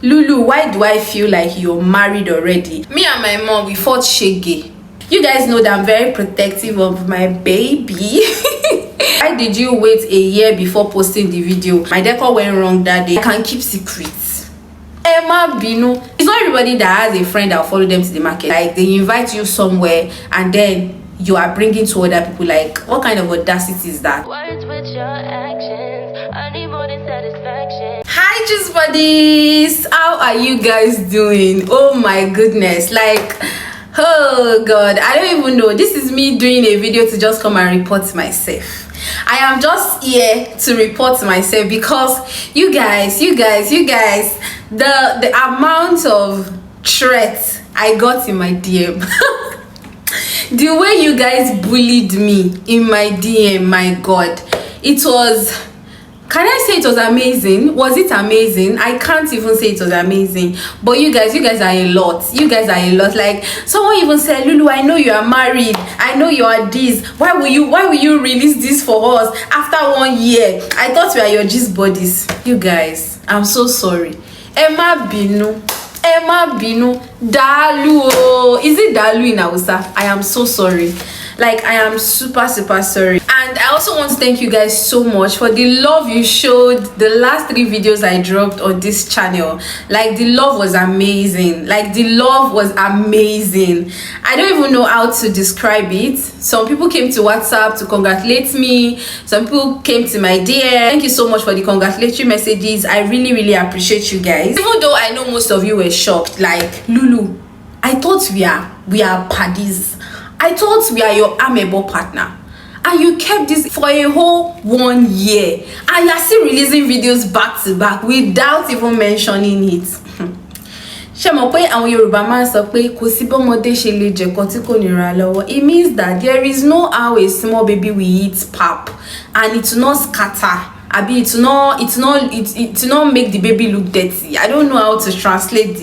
Lulu, why do I feel like you're married already? Me and my mom, we fought shege. You guys know that I'm very protective of my baby. Why did you wait a year before posting the video? My decor went wrong that day. I can keep secrets. Emma Binu. It's not everybody that has a friend that will follow them to the market. Like, they invite you somewhere and then you are bringing to other people. Like, what kind of audacity is that? Words with your actions, I need more than satisfaction. Hi Juice Buddies, how are you guys doing? Oh my goodness, like, oh god, I don't even know. This is me doing a video to just come and report myself. I am just here to report myself because you guys, the amount of threats I got in my DM. The way you guys bullied me in my DM, my god, it was, can I say it was amazing? Was it amazing? I can't even say it was amazing. But you guys are a lot. You guys are a lot. Like, someone even said, Lulu, I know you are married. I know you are this. Why will you release this for us after 1 year? I thought we are your Juice Buddies. You guys, I'm so sorry. Emma Binu, Dalu. Is it Dalu in Hausa? I am so sorry. Like, I am super sorry. And I also want to thank you guys so much for the love you showed the last 3 videos I dropped on this channel. Like, the love was amazing. Like, the love was amazing. I don't even know how to describe it. Some people came to WhatsApp to congratulate me. Some people came to my DM. Thank you so much for the congratulatory messages. I really appreciate you guys. Even though I know most of you were shocked, like, Lulu, I thought we are paddies. I thought we are your amiable partner, and you kept this for a whole 1 year, and you are still releasing videos back to back without even mentioning it. Ṣé mo pé àwọn Yorùbá máa sọ pé kò sí bọ́mọdé ṣe lè jẹ̀kọ tí kò ní ra lọ́wọ́. It means that there is no how a small baby will eat pap and it will not scatter. Abi, it not make the baby look dirty. I don't know how to translate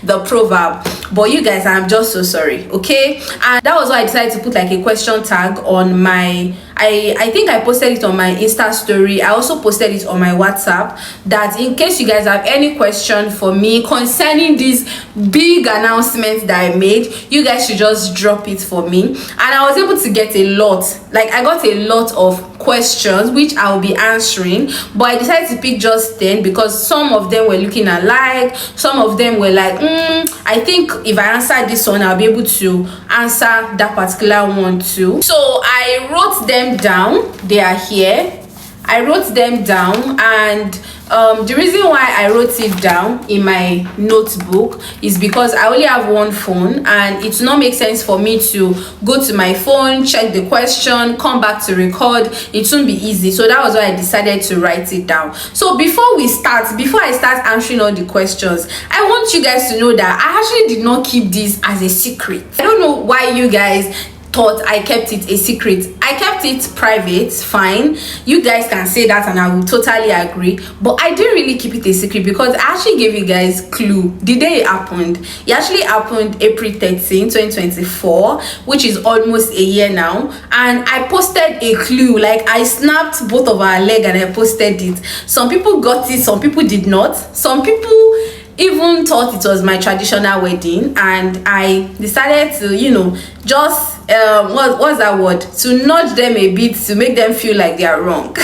the proverb, but you guys, I'm just so sorry, okay? And that was why I decided to put like a question tag on my, I think I posted it on my Insta story. I also posted it on my WhatsApp, that in case you guys have any question for me concerning this big announcement that I made, you guys should just drop it for me. And I was able to get a lot, like I got a lot of questions which I'll be answering, but I decided to pick just 10 because some of them were looking alike. Some of them were like, I think if I answer this one, I'll be able to answer that particular one too. So I wrote them down. They are here. I wrote them down, and the reason why I wrote it down in my notebook is because I only have one phone, and it will not make sense for me to go to my phone, check the question, come back to record. It won't be easy. So that was why I decided to write it down. So before I start answering all the questions, I want you guys to know that I actually did not keep this as a secret. I don't know why you guys thought I kept it a secret. I kept it private, fine. You guys can say that and I will totally agree, but I didn't really keep it a secret because I actually gave you guys clue the day it happened. It actually happened April 13, 2024, which is almost a year now, and I posted a clue. Like, I snapped both of our leg and I posted it. Some people got it, some people did not. Some people even thought it was my traditional wedding, and I decided to, you know, just what's that word, to nudge them a bit to make them feel like they are wrong.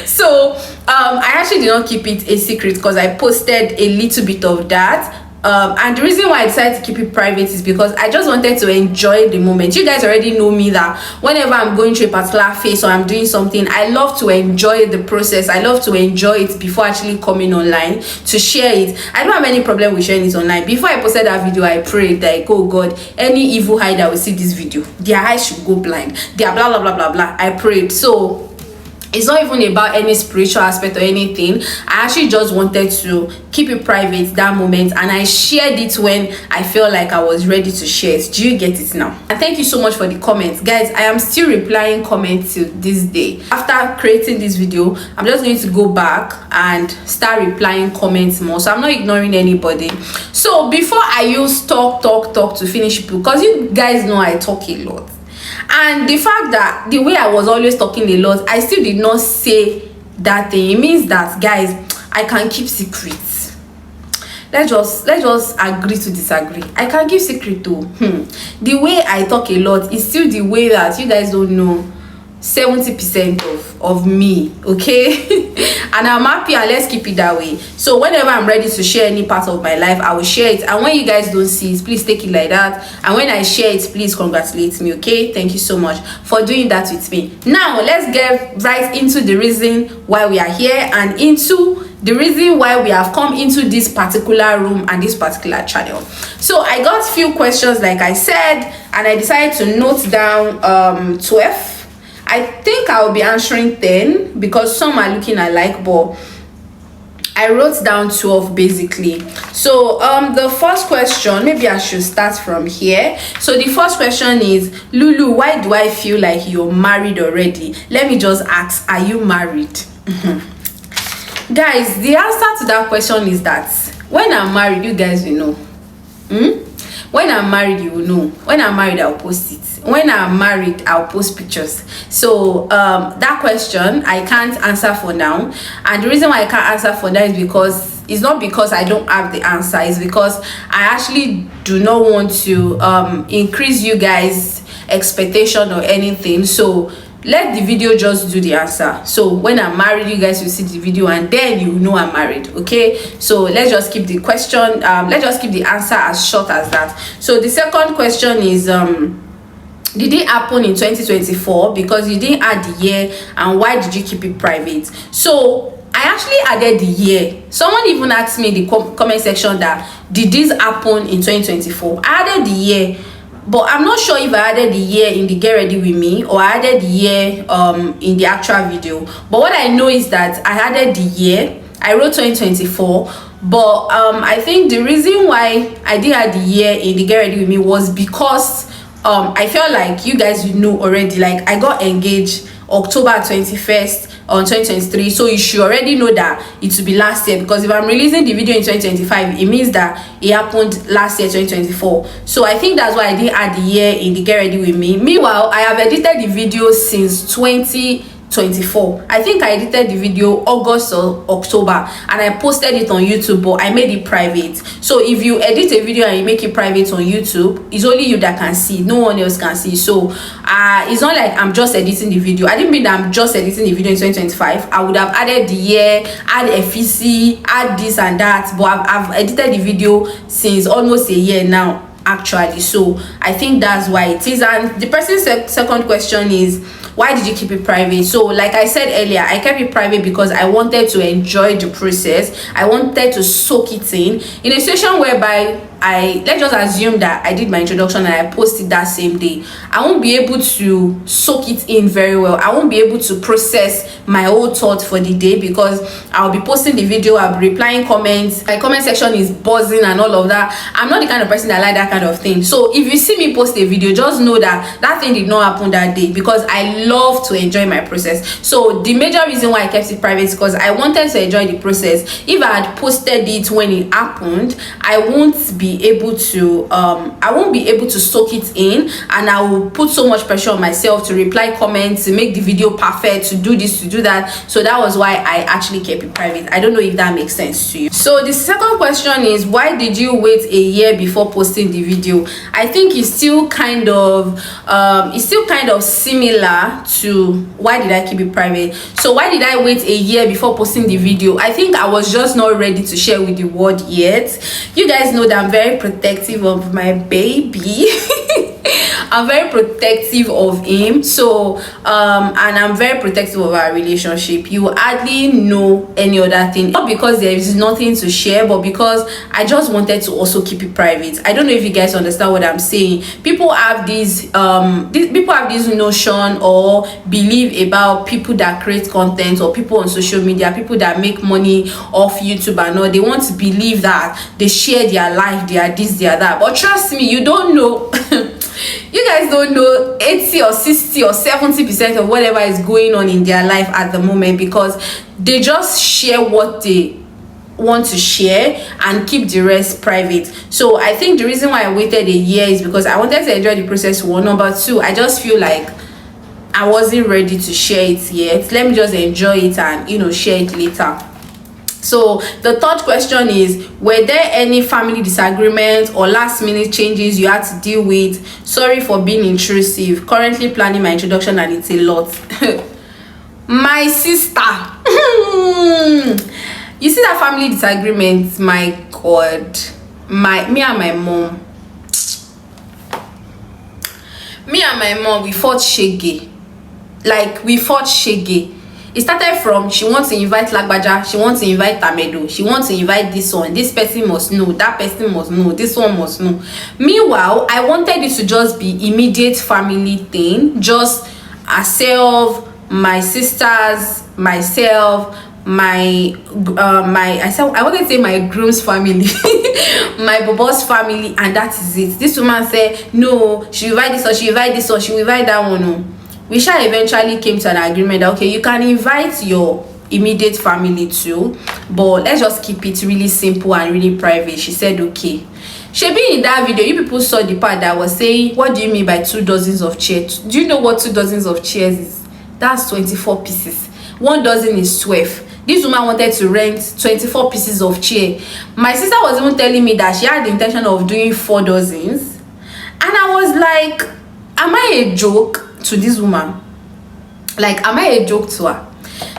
So I actually did not keep it a secret because I posted a little bit of that. And the reason why I decided to keep it private is because I just wanted to enjoy the moment. You guys already know me that whenever I'm going through a particular phase or I'm doing something, I love to enjoy the process. I love to enjoy it before actually coming online to share it. I don't have any problem with sharing it online. Before I posted that video, I prayed like, oh God, any evil eye that will see this video, their eyes should go blind. Their blah blah blah blah blah. I prayed. So it's not even about any spiritual aspect or anything. I actually just wanted to keep it private that moment, and I shared it when I felt like I was ready to share it. Do you get it now? And thank you so much for the comments, guys. I am still replying comments to this day. After creating this video, I'm just going to go back and start replying comments more, so I'm not ignoring anybody. So before I use talk to finish it, because you guys know I talk a lot, and the fact that the way I was always talking a lot, I still did not say that thing. It means that, guys, I can keep secrets. let's just agree to disagree. I can give secret too. The way I talk a lot is still the way that you guys don't know 70% of me, okay? And I'm happy, and let's keep it that way. So whenever I'm ready to share any part of my life, I will share it, and when you guys don't see it, please take it like that, and when I share it, please congratulate me, okay? Thank you so much for doing that with me. Now let's get right into the reason why we are here, and into the reason why we have come into this particular room and this particular channel. So I got few questions, like I said, and I decided to note down 12. I think I'll be answering 10 because some are looking alike, but I wrote down 12 basically. So the first question, maybe I should start from here. So the first question is, Lulu, why do I feel like you're married already? Let me just ask, are you married? Guys, the answer to that question is that when I'm married, you guys will know. When I'm married, you will know. When I'm married, I'll post it. When I'm married, I'll post pictures. So that question I can't answer for now, and the reason why I can't answer for that is because it's not because I don't have the answer. It's because I actually do not want to increase you guys' expectation or anything. So let the video just do the answer. So when I'm married, you guys will see the video, and then you know I'm married, okay? So let's just keep the question, let's just keep the answer as short as that. So the second question is, did it happen in 2024? Because you didn't add the year, and why did you keep it private? So I actually added the year. Someone even asked me in the comment section that, did this happen in 2024? I added the year, but I'm not sure if I added the year in the get ready with me, or I added the year in the actual video. But what I know is that I added the year. I wrote 2024, but I think the reason why I did add the year in the get ready with me was because I felt like you guys would know already. Like, I got engaged October 21st on 2023, so you should already know that it will be last year, because if I'm releasing the video in 2025, it means that it happened last year, 2024. So I think that's why I didn't add the year in the get ready with me. Meanwhile, I have edited the video since 2024. I think I edited the video August or October, and I posted it on YouTube, but I made it private. So if you edit a video and you make it private on YouTube, it's only you that can see, no one else can see. So it's not like I'm just editing the video. I didn't mean that I'm just editing the video in 2025. I would have added the year, add FEC, add this and that, but I've edited the video since almost a year now actually. So I think that's why it is. And the person's second question is, why did you keep it private? So like I said earlier, I kept it private because I wanted to enjoy the process. I wanted to soak it in a situation whereby let's just assume that I did my introduction and I posted that same day. I won't be able to soak it in very well. I won't be able to process my whole thought for the day, because I'll be posting the video, I'll be replying comments, my comment section is buzzing and all of that. I'm not the kind of person that like that kind of thing. So if you see me post a video, just know that that thing did not happen that day, because I love to enjoy my process. So the major reason why I kept it private is because I wanted to enjoy the process. If I had posted it when it happened, I won't be able to soak it in, and I will put so much pressure on myself to reply comments, to make the video perfect, to do this, to do that. So that was why I actually kept it private. I don't know if that makes sense to you. So the second question is, why did you wait a year before posting the video? I think it's still kind of similar to why did I keep it private. So why did I wait a year before posting the video? I think I was just not ready to share with the world yet. You guys know that I'm very protective of my baby. I'm very protective of him. So and I'm very protective of our relationship. You hardly know any other thing, not because there is nothing to share, but because I just wanted to also keep it private. I don't know if you guys understand what I'm saying. People have this notion or belief about people that create content, or people on social media, people that make money off YouTube and all. They want to believe that they share their life, they are this, they are that. But trust me, you don't know. You guys don't know 80 or 60 or 70% of whatever is going on in their life at the moment, because they just share what they want to share and keep the rest private. So I think the reason why I waited a year is because I wanted to enjoy the process, one. Number two, I just feel like I wasn't ready to share it yet. Let me just enjoy it and share it later. So the third question is, were there any family disagreements or last minute changes you had to deal with? Sorry for being intrusive. Currently planning my introduction and it's a lot. My sister. You see that family disagreement, my God. Me and my mom. We fought shege. Like, we fought shege. It started from, she wants to invite Lagbaja, she wants to invite Tamedo, she wants to invite this one, this person must know, that person must know, this one must know. Meanwhile, I wanted it to just be immediate family thing, just herself, my sisters, myself, I wanted to say my groom's family, my bobo's family, and that is it. This woman said no, she invite this one, she invite this one, she invite that one. No. We shall eventually came to an agreement that, okay, you can invite your immediate family too, but let's just keep it really simple and really private. She said okay. Shebi, in that video, you people saw the part that was saying, what do you mean by 2 dozens of chairs? Do you know what 2 dozens of chairs is? That's 24 pieces. 1 dozen is 12. This woman wanted to rent 24 pieces of chair. My sister was even telling me that she had the intention of doing 4 dozens, and I was like, am I a joke to this woman? Like, am I a joke to her?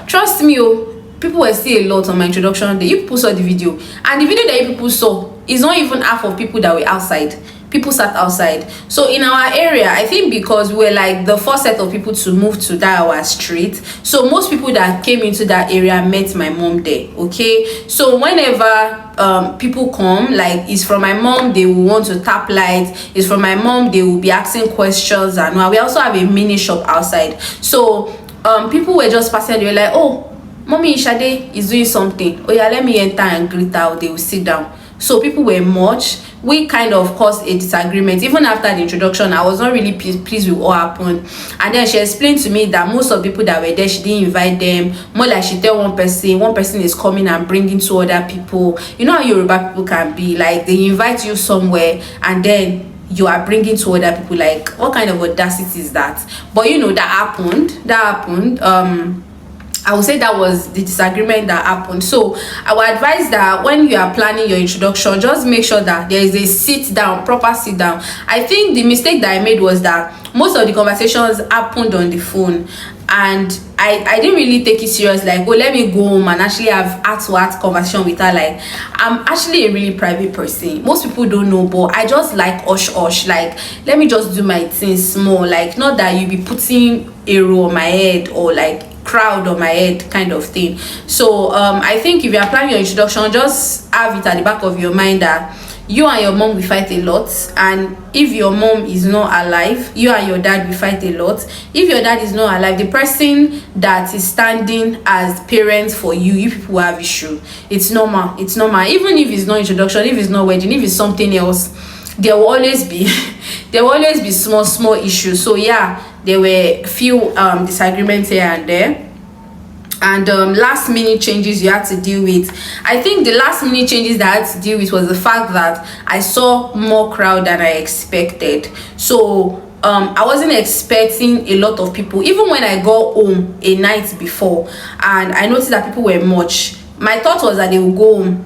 Trust me, oh, people were still a lot on my introduction day. You people saw the video, and the video that you people saw is not even half of people that were outside. People sat outside. So in our area, I think because we were like the first set of people to move to that our street, so most people that came into that area met my mom there. Okay, so whenever people come, like, it's from my mom, they will want to tap lights. It's from my mom, they will be asking questions. And we also have a mini shop outside, so people were just passing. They were like, oh, mommy Shade is doing something, oh yeah, let me enter and greet her. They will sit down. So people were much. We kind of caused a disagreement. Even after the introduction, I was not really pleased with what happened. And then she explained to me that most of the people that were there, she didn't invite them. More like she tell one person is coming and bringing 2 other people. You know how Yoruba people can be, like, they invite you somewhere and then you are bringing 2 other people. Like, what kind of audacity is that? But you know, that happened. I would say that was the disagreement that happened. So I would advise that when you are planning your introduction, just make sure that there is a sit down, proper sit down. I think the mistake that I made was that most of the conversations happened on the phone, and I didn't really take it serious. Like, oh, let me go home and actually have heart-to-heart conversation with her. Like, I'm actually a really private person. Most people don't know, but I just like hush. Like, let me just do my things small. Like, not that you be putting arrow on my head or like crowd on my head kind of thing. So I think if you are planning your introduction, just have it at the back of your mind that you and your mom will fight a lot, and if your mom is not alive, you and your dad will fight a lot. If your dad is not alive, the person that is standing as parents for you people will have issue. It's normal. Even if it's not introduction, if it's not wedding, if it's something else, there will always be small issues. So yeah, there were few disagreements here and there, and last minute changes you had to deal with. I think the last minute changes that I had to deal with was the fact that I saw more crowd than I expected. So I wasn't expecting a lot of people. Even when I got home a night before and I noticed that people were much, my thought was that they would go home.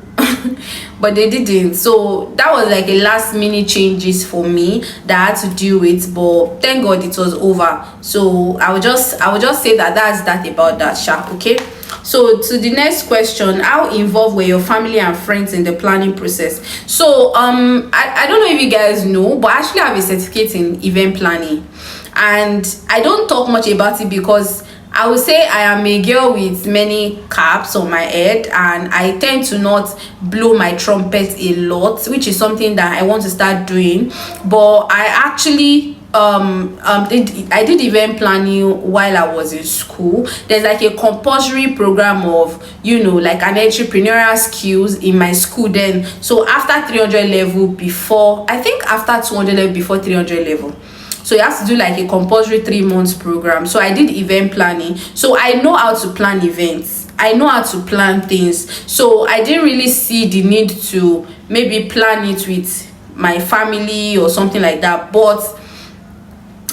But they didn't. So that was like a last minute changes for me that I had to deal with, but thank God it was over. So I would just say that that's that about that, sha. Okay, so to the next question, how involved were your family and friends in the planning process? So I don't know if you guys know, but I actually have a certificate in event planning, and I don't talk much about it because I would say I am a girl with many caps on my head, and I tend to not blow my trumpet a lot, which is something that I want to start doing. But I actually I did event planning while I was in school. There's like a compulsory program of, you know, like an entrepreneurial skills in my school then. So after 300 level, before, I think after 200 level, before 300 level, so you have to do like a compulsory 3 months program. So I did event planning, so I know how to plan events, I know how to plan things. So I didn't really see the need to maybe plan it with my family or something like that. But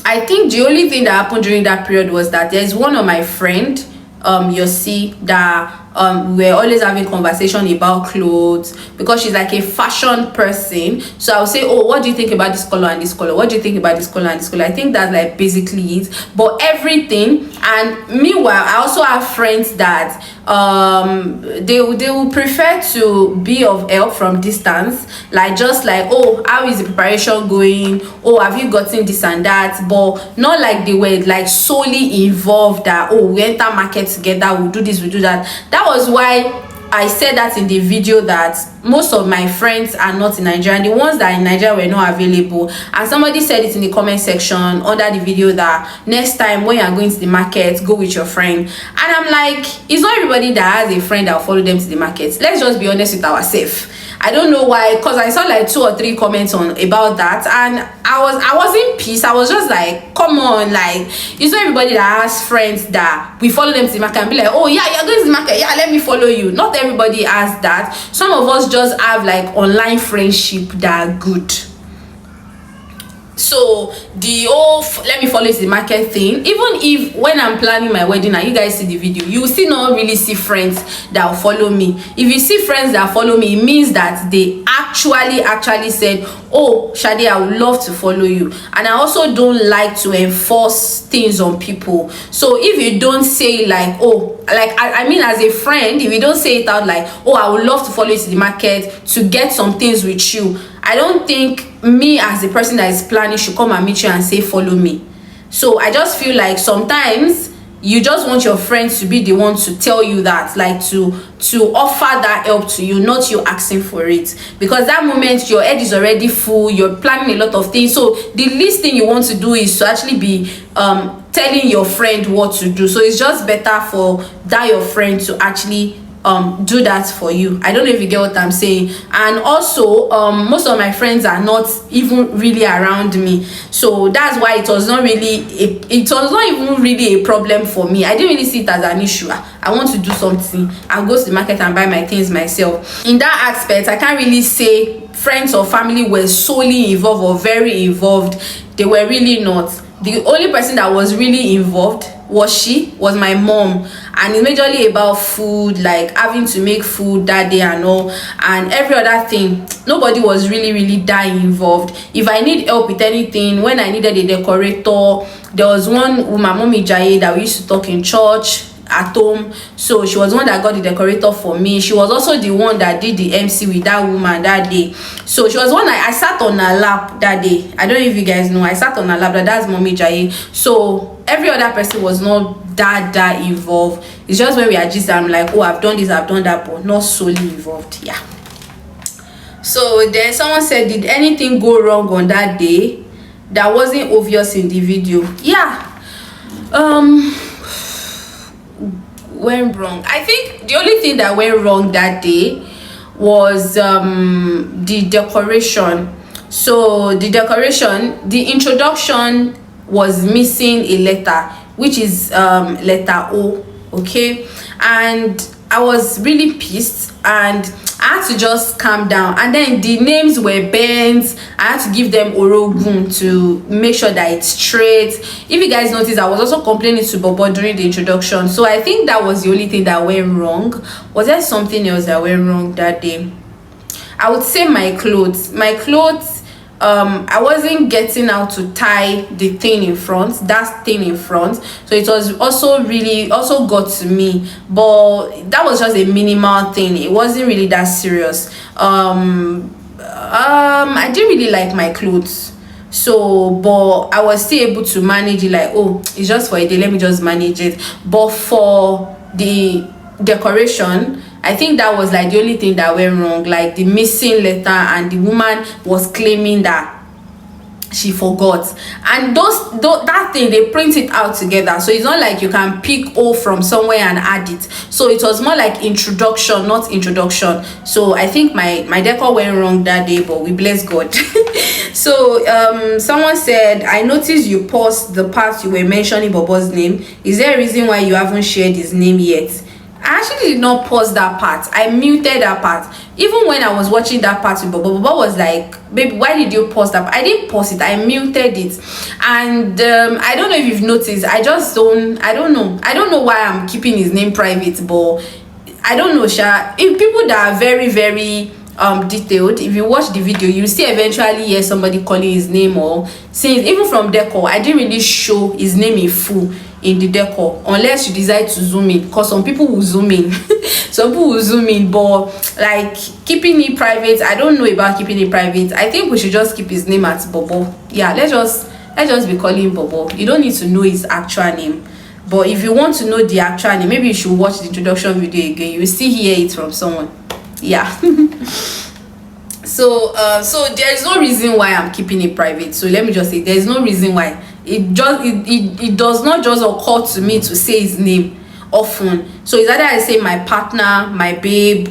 I think the only thing that happened during that period was that there's one of my friend Yossi that we were always having conversation about clothes, because she's like a fashion person. So I'll say, oh, what do you think about this color and this color? What do you think about this color and this color? I think that's like basically it. But everything. And meanwhile, I also have friends that they will prefer to be of help from distance, like just like, oh, how is the preparation going, oh, have you gotten this and that, but not like they were like solely involved that, oh, we enter market together, we'll do this, we'll do that. That was why I said that in the video, that most of my friends are not in Nigeria, and the ones that are in Nigeria were not available. And somebody said it in the comment section under the video that next time when you are going to the market, go with your friend. And I'm like, it's not everybody that has a friend that will follow them to the market. Let's just be honest with ourselves. I don't know why, because I saw like 2 or 3 comments on about that, and I wasn't pissed. I was just like, come on, like, it's not everybody that has friends that we follow them to the market and be like, oh yeah, you're going to the market, yeah, let me follow you. Not everybody has that. Some of us just have like online friendship that are good. So the whole let me follow you to the market thing, even if when I'm planning my wedding and you guys see the video, you will still not really see friends that will follow me. If you see friends that follow me, it means that they actually said, oh Shade, I would love to follow you. And I also don't like to enforce things on people. So if you don't say like, oh, like I mean as a friend, if you don't say it out like, oh, I would love to follow you to the market to get some things with you, I don't think me as the person that is planning should come and meet you and say follow me. So I just feel like sometimes you just want your friends to be the one to tell you that, like to offer that help to you, not you asking for it, because that moment your head is already full, you're planning a lot of things. So the least thing you want to do is to actually be telling your friend what to do. So it's just better for that your friend to actually do that for you. I don't know if you get what I'm saying. And also most of my friends are not even really around me, so that's why it was not even really a problem for me. I didn't really see it as an issue. I want to do something, I'll go to the market and buy my things myself. In that aspect, I can't really say friends or family were solely involved or very involved. They were really not. The only person that was really involved was my mom, and it's majorly about food, like having to make food that day and all, and every other thing. Nobody was really that involved. If I need help with anything, when I needed a decorator, there was one with my mommy Jaye that we used to talk in church at home, so she was the one that got the decorator for me. She was also the one that did the MC with that woman that day. So she was one I sat on her lap that day. I don't know if you guys know, I sat on her lap. That's mommy Jaye. So every other person was not that involved. It's just when we are just, I'm like, oh, I've done this, I've done that, but not solely involved. Yeah. So then someone said, did anything go wrong on that day that wasn't obvious in the video? Yeah. Went wrong. I think the only thing that went wrong that day was the decoration. So the introduction was missing a letter, which is letter O. Okay, and I was really pissed, and I had to just calm down. And then the names were bent. I had to give them orogun to make sure that it's straight. If you guys notice, I was also complaining to Bobo during the introduction. So I think that was the only thing that went wrong. Was there something else that went wrong that day? I would say my clothes. I wasn't getting how to tie the thing in front, that thing in front. So it was also got to me, but that was just a minimal thing. It wasn't really that serious. I didn't really like my clothes, so but I was still able to manage it, like, oh, it's just for a day, let me just manage it. But for the decoration, I think that was like the only thing that went wrong, like the missing letter, and the woman was claiming that she forgot. And that thing, they print it out together, so it's not like you can pick O from somewhere and add it. So it was more like introduction, not introduction. So I think my decor went wrong that day, but we bless God. So someone said, I noticed you paused the part you were mentioning Bobo's name. Is there a reason why you haven't shared his name yet? I actually did not pause that part. I muted that part. Even when I was watching that part with Bobo was like, baby, why did you pause that part? I didn't pause it, I muted it. And I don't know if you've noticed, I don't know why I'm keeping his name private, but I don't know, Sha. If people that are very, very detailed, if you watch the video, you still eventually hear somebody calling his name or saying, even from decor, I didn't really show his name in full in the decor unless you decide to zoom in, because some people will zoom in. Some people will zoom in, but like keeping it private, I don't know about keeping it private. I think we should just keep his name at Bobo. Yeah, let's just be calling him Bobo. You don't need to know his actual name, but if you want to know the actual name, maybe you should watch the introduction video again. You will still hear it from someone. Yeah. So there is no reason why I'm keeping it private. So let me just say, there is no reason why. It does not just occur to me to say his name often. So it's either I say my partner, my babe,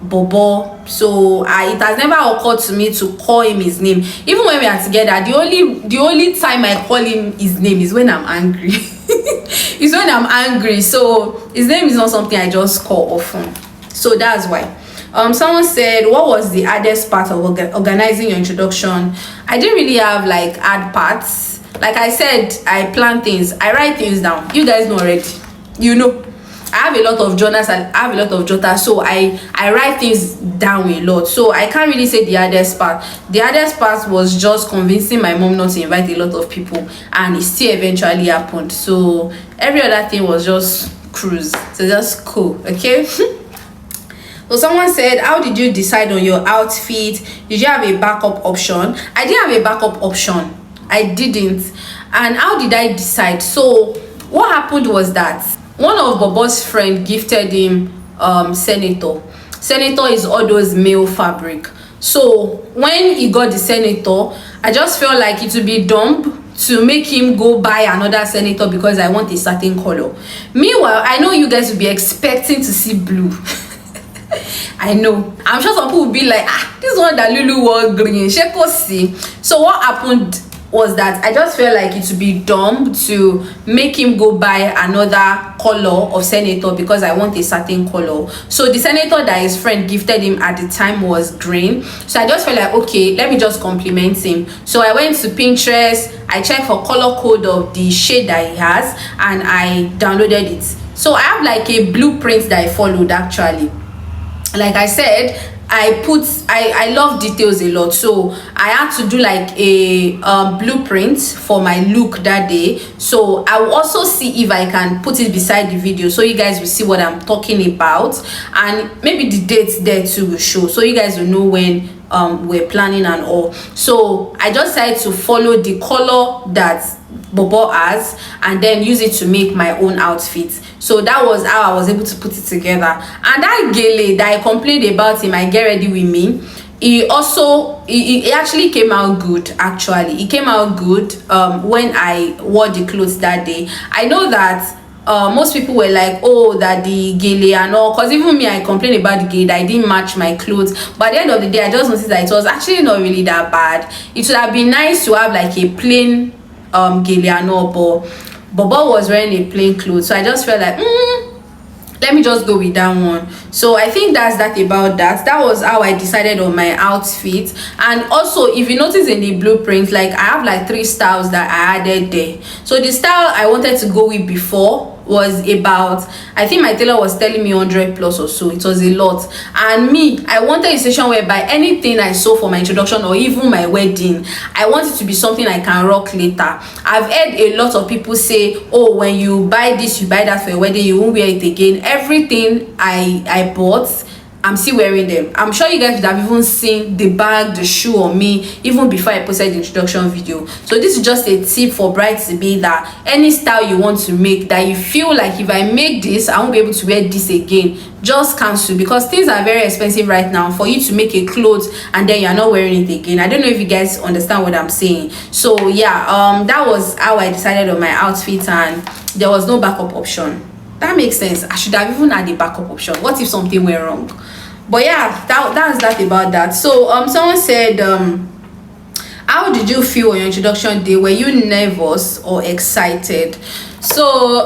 Bobo. So it has never occurred to me to call him his name. Even when we are together, the only time I call him his name is when I'm angry. It's when I'm angry. So his name is not something I just call often. So that's why. Someone said, what was the hardest part of organizing your introduction? I didn't really have like hard parts. Like I said, I plan things, I write things down. You guys know already. You know, I have a lot of journals and I have a lot of jotters, so I write things down a lot. So I can't really say the hardest part. The hardest part was just convincing my mom not to invite a lot of people, and it still eventually happened. So every other thing was just cruise. So just cool, okay? So someone said, how did you decide on your outfit? Did you have a backup option? I didn't have a backup option. I didn't. And how did I decide? So what happened was that one of Bobo's friend gifted him Senator. Senator is all those male fabric. So when he got the Senator, I just felt like it would be dumb to make him go buy another Senator because I want a certain color. Meanwhile, I know you guys will be expecting to see blue. I know. I'm sure some people will be like, this one that Lulu wore green. Sheko see. So what happened was that I just felt like it would be dumb to make him go buy another color of Senator because I want a certain color. So the Senator that his friend gifted him at the time was green. So I just felt like, okay, let me just compliment him. So I went to Pinterest, I checked for color code of the shade that he has, and I downloaded it. So I have like a blueprint that I followed actually. Like I said, I love details a lot, so I had to do like a blueprint for my look that day. So I will also see if I can put it beside the video so you guys will see what I'm talking about, and maybe the dates there too will show, so you guys will know when we're planning and all. So I just decided to follow the color that Bobo has and then use it to make my own outfit. So that was how I was able to put it together. And that gele that I complained about him, I get ready with me, he actually came out good. Actually, it came out good when I wore the clothes that day. I know that most people were like, oh, that the gele and all, because even me, I complained about the gele that I didn't match my clothes. But at the end of the day, I just noticed that it was actually not really that bad. It would have been nice to have like a plain gele and all, but Bobo was wearing a plain clothes, so I just felt like let me just go with that one. So I think that's that about that. That was how I decided on my outfit. And also, if you notice in the blueprint, like I have like 3 styles that I added there. So the style I wanted to go with before was about, I think my tailor was telling me 100 plus or so. It was a lot. And me, I wanted a session whereby anything I sew for my introduction or even my wedding, I want it to be something I can rock later. I've heard a lot of people say, oh, when you buy this, you buy that for your wedding, you won't wear it again. Everything I bought, I'm still wearing them. I'm sure you guys would have even seen the bag, the shoe on me even before I posted the introduction video. So this is just a tip for brides to be that any style you want to make that you feel like if I make this, I won't be able to wear this again, just cancel, because things are very expensive right now for you to make a clothes and then you're not wearing it again. I don't know if you guys understand what I'm saying. So yeah, that was how I decided on my outfit, and there was no backup option. That makes sense. I should have even had a backup option. What if something went wrong? But yeah, that's that about that. So someone said, how did you feel on your introduction day? Were you nervous or excited? So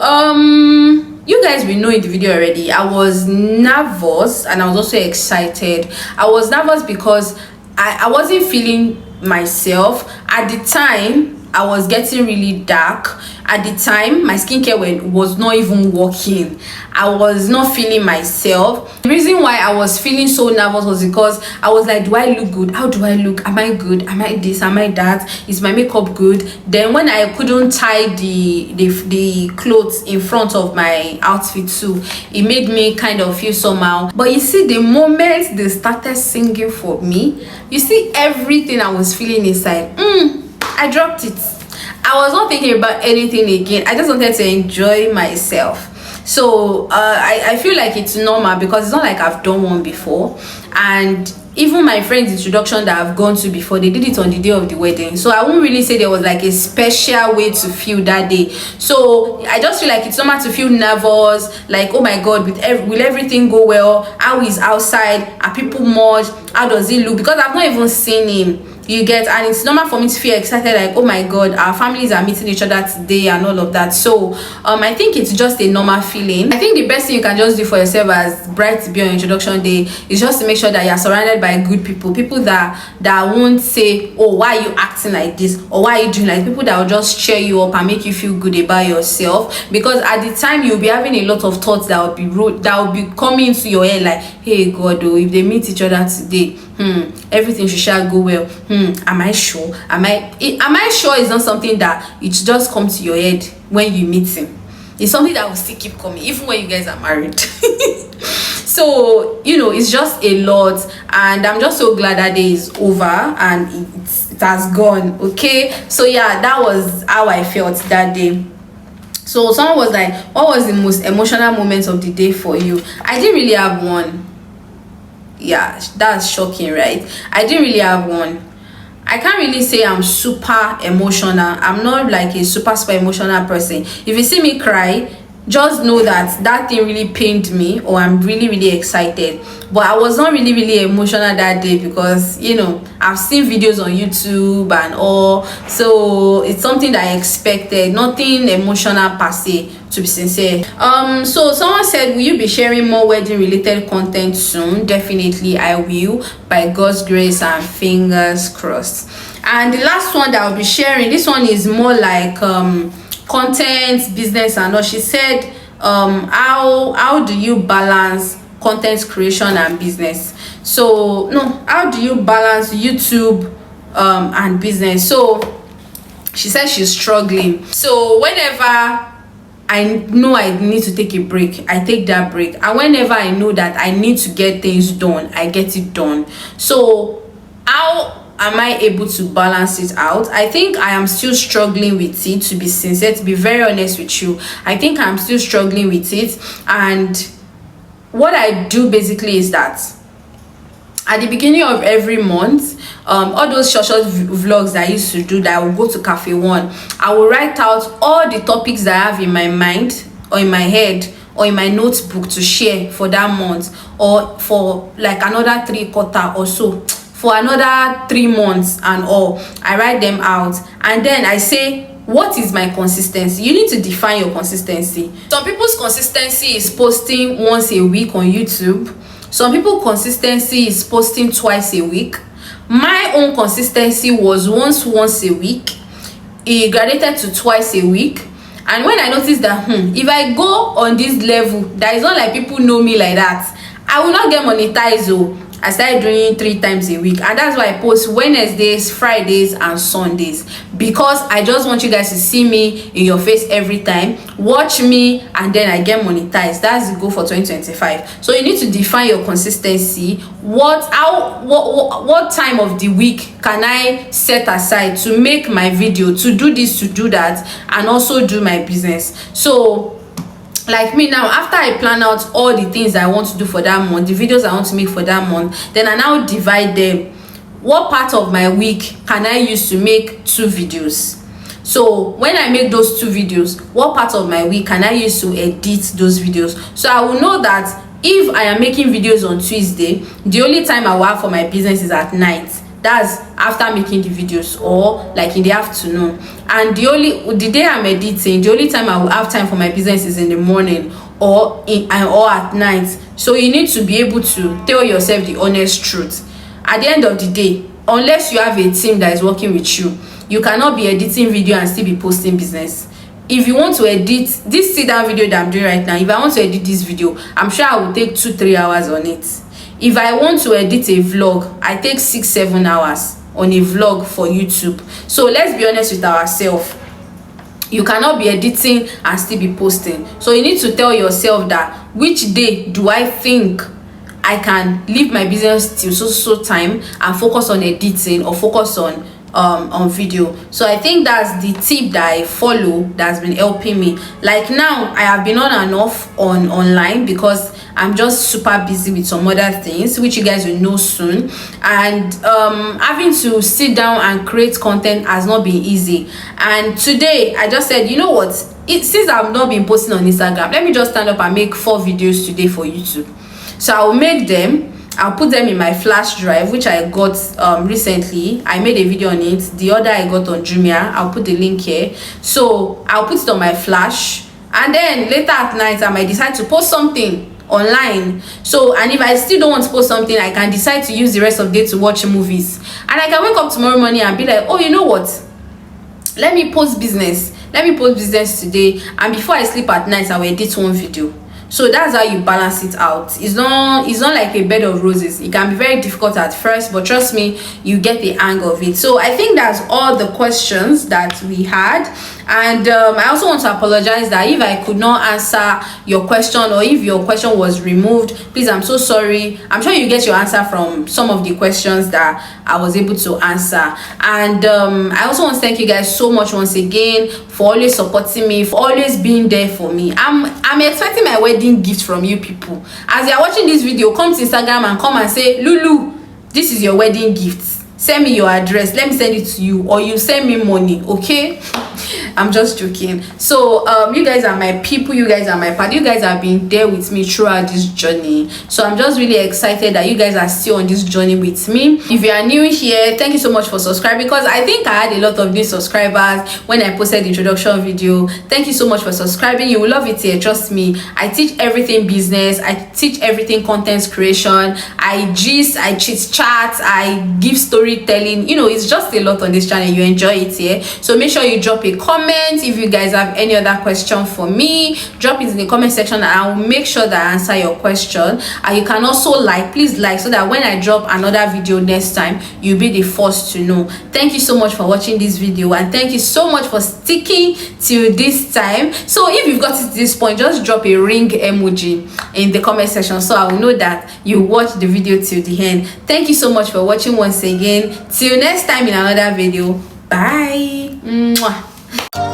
you guys will know in the video already, I was nervous and I was also excited. I was nervous because I wasn't feeling myself at the time. I was getting really dark at the time my skincare was not even working. I was not feeling myself. The reason why I was feeling so nervous was because I was like, do I look good? How do I look? Am I good? Am I this? Am I that? Is my makeup good? Then when I couldn't tie the clothes in front of my outfit too, it made me kind of feel somehow. But you see, the moment they started singing for me, you see everything I was feeling inside, I dropped it. I was not thinking about anything again. I just wanted to enjoy myself. So I feel like it's normal because it's not like I've done one before. And even my friends' introduction that I've gone to before, they did it on the day of the wedding. So I won't really say there was like a special way to feel that day. So I just feel like it's normal to feel nervous, like, oh my god, will everything go well? How is outside? Are people much? How does it look? Because I've not even seen him, you get. And it's normal for me to feel excited, like, oh my god, our families are meeting each other today and all of that. So I think it's just a normal feeling. I think the best thing you can just do for yourself as bride to be on your introduction day is just to make sure that you're surrounded by good people that won't say, oh, why are you acting like this, or why are you doing like, people that will just cheer you up and make you feel good about yourself. Because at the time you'll be having a lot of thoughts that will be coming into your head, like, hey god, oh, if they meet each other today, everything shall go well. Am I sure? Am I sure? Is not something that it just comes to your head when you meet him. It's something that will still keep coming even when you guys are married. So it's just a lot, and I'm just so glad that day is over and it has gone. Okay, so yeah, that was how I felt that day. So someone was like, what was the most emotional moment of the day for you? I didn't really have one. Yeah, that's shocking, right? I didn't really have one. I can't really say I'm super emotional. I'm not like a super emotional person. If you see me cry, just know that thing really pained me, or I'm really excited. But I was not really emotional that day because I've seen videos on YouTube and all, so it's something that I expected. Nothing emotional per se, to be sincere. So someone said, will you be sharing more wedding related content soon? Definitely I will, by God's grace and fingers crossed. And the last one that I'll be sharing, this one is more like content, business and all. She said, how do you balance content creation and business? So no, how do you balance YouTube and business? So she said she's struggling. So whenever I know I need to take a break, I take that break. And whenever I know that I need to get things done, I get it done. So how am I able to balance it out? I think I am still struggling with it, to be sincere, to be very honest with you. I think I'm still struggling with it. And what I do basically is that at the beginning of every month, all those short vlogs that I used to do, that I will go to Cafe One, I will write out all the topics that I have in my mind or in my head or in my notebook to share for that month, or for like another 3 quarters or so, for another 3 months and all. I write them out, and then I say, what is my consistency? You need to define your consistency. Some people's consistency is posting once a week on YouTube. Some people's consistency is posting twice a week. My own consistency was once a week. It graduated to twice a week. And when I noticed that if I go on this level, that is not like people know me like that, I will not get monetized. Oh, I started doing 3 times a week, and that's why I post Wednesdays, Fridays and Sundays, because I just want you guys to see me in your face every time, watch me, and then I get monetized. That's the goal for 2025. So you need to define your consistency. What time of the week can I set aside to make my video, to do this, to do that, and also do my business? So like me now, after I plan out all the things I want to do for that month, the videos I want to make for that month, then I now divide them. What part of my week can I use to make 2 videos? So when I make those 2 videos, what part of my week can I use to edit those videos? So I will know that if I am making videos on Tuesday, the only time I will have for my business is at night. That's after making the videos, or like in the afternoon. And the day I'm editing, the only time I will have time for my business is in the morning or at night. So you need to be able to tell yourself the honest truth. At the end of the day, unless you have a team that is working with you, you cannot be editing video and still be posting business. if you want to edit this sit down video that I'm doing right now, if I want to edit this video, I'm sure I will take 2-3 hours on it. If I want to edit a vlog, I take 6-7 hours on a vlog for YouTube. So let's be honest with ourselves. You cannot be editing and still be posting. So you need to tell yourself that which day do I think I can leave my business till so time and focus on editing or focus on video. So I think that's the tip that I follow that's been helping me. Like now I have been on and off on online because I'm just super busy with some other things which you guys will know soon, and having to sit down and create content has not been easy. And today I just said, you know what, since I've not been posting on Instagram, let me just stand up and make 4 videos today for YouTube. So I'll make them, I'll put them in my flash drive, which I got recently. I made a video on it. The other I got on Jumia. I'll put the link here. So I'll put it on my flash, and then later at night I might decide to post something online. So, and if I still don't want to post something, I can decide to use the rest of the day to watch movies, and I can wake up tomorrow morning and be like, oh, you know what, let me post business today, and before I sleep at night I will edit 1 video. So that's how you balance it out. It's not like a bed of roses. It can be very difficult at first, but trust me, you get the hang of it. So I think that's all the questions that we had. And I also want to apologize that if I could not answer your question, or if your question was removed, please, I'm so sorry. I'm sure you get your answer from some of the questions that I was able to answer. And I also want to thank you guys so much once again for always supporting me, for always being there for me. I'm expecting my wedding gift from you people. As you're watching this video, come to Instagram and come and say, Lulu, this is your wedding gift. Send me your address, let me send it to you, or you send me money, okay? I'm just joking. So you guys are my people, you guys are my part, you guys have been there with me throughout this journey. So I'm just really excited that you guys are still on this journey with me. If you are new here, thank you so much for subscribing, because I think I had a lot of new subscribers when I posted the introduction video. Thank you so much for subscribing. You will love it here, trust me. I teach everything business, I teach everything content creation, I gist, I chit chat, I give storytelling. You know, it's just a lot on this channel. You enjoy it here. So make sure you drop a comment. If you guys have any other question for me, drop it in the comment section and I will make sure that I answer your question. And you can also please like, so that when I drop another video next time, you'll be the first to know. Thank you so much for watching this video, and thank you so much for sticking till this time. So if you've got it to this point, just drop a ring emoji in the comment section so I will know that you watched the video till the end. Thank you so much for watching once again. Till next time in another video. Bye. Mwah.